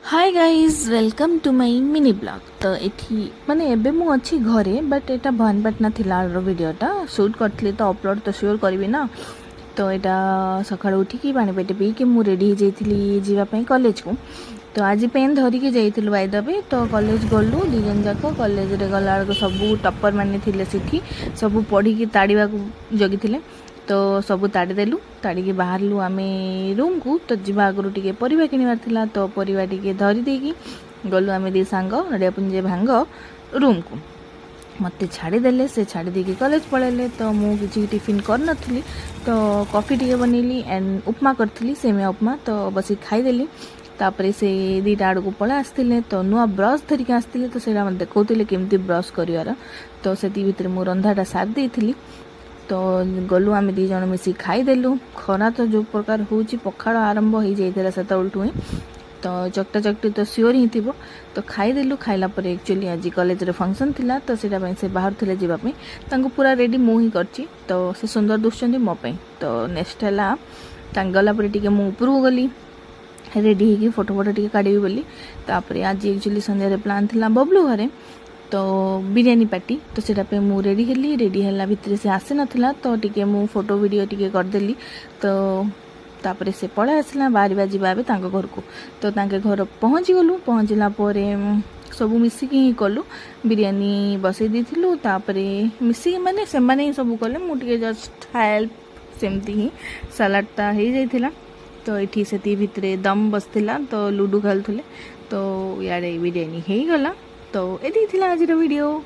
Hi guys welcome to my mini blog. तो ये माने एबे मु अच्छी घरे बट एटा भवानीपाटना थिला वीडियोटा शूट करथली तो अपलोड तो श्योर करबी ना। तो यहाँ सका उठिकी पानी पेटे पीकि मु रेडी हो जाइली जीवाई कॉलेज को। तो आज पेन धरिकी जाइलु बाय द वे। तो कॉलेज गलु दिजन जाक कॉलेज रे गला सब टपर माने थिले सिठी सब पढ़ी ताड़ीवा जगी। तो सबू ताड़ीदेलु ताड़ी बाहरलु आम रूम को। तो जीवा आगु टे परिवा किणवार तो परिवा टे धरीदेकी गलु आम दी सांग नड़ियापुंजे भांग रूम को मत छाड़ीदे से छाड़ीदेकी कॉलेज पलैले। तो मुझे किसी टिफिन कर नी तो कॉफ़ी टे बनैली एंड उपमा करी सेमिया उपमा। तो बस खाईदेली तापर से दीटा आड़ को पलै आसते तो नुआ ब्रश धरिक आसते तो सर देखते केमती ब्रश कर। तो से भितर मु रंधाटा साथ देती। तो गलु आम दीज मिसी खाईदेलु। खरा तो जो प्रकार हूँ पखाड़ आरंभ हो जाता से ही तो चकटा चकटी तो सियोर ही थी। तो खाईदेलु खाइला पर एक्चुअली आज कॉलेज रे फंक्शन थिला तो से बाहर थे जावाई पूरा रेडी मु ही करची। तो से सुंदर दुसुंदी मोपाई। तो नेक्स्ट है गलापर टे ऊपर गली रेडी होगी फोटो फोटो टे काढ़ी बोली। तापर आज एक्चुअली संध्यारे प्लान थिला बबलू घरे तो बिरियानी पार्टी। तो सेटा मु रेडी हेली रेडी है भितर से आसी नाला तो टिके मु फोटो वीडियो टिके करदेली। तो तापर से पलै आसला बाहर जावा घर को। तो घर पहुँची गलु पहुँचला सब मिसिकी ही कलु बिरियानी बसई देलु। तापर मिसिकी माने से माने सब कले मुझे जस्ट हेल्प सेमती ही सालाडटा हो जाइथिला। तो ये से भितर दम बसला तो लूडो खेलुले। तो यारे बिरियानी हो गला। तो ये आज वीडियो।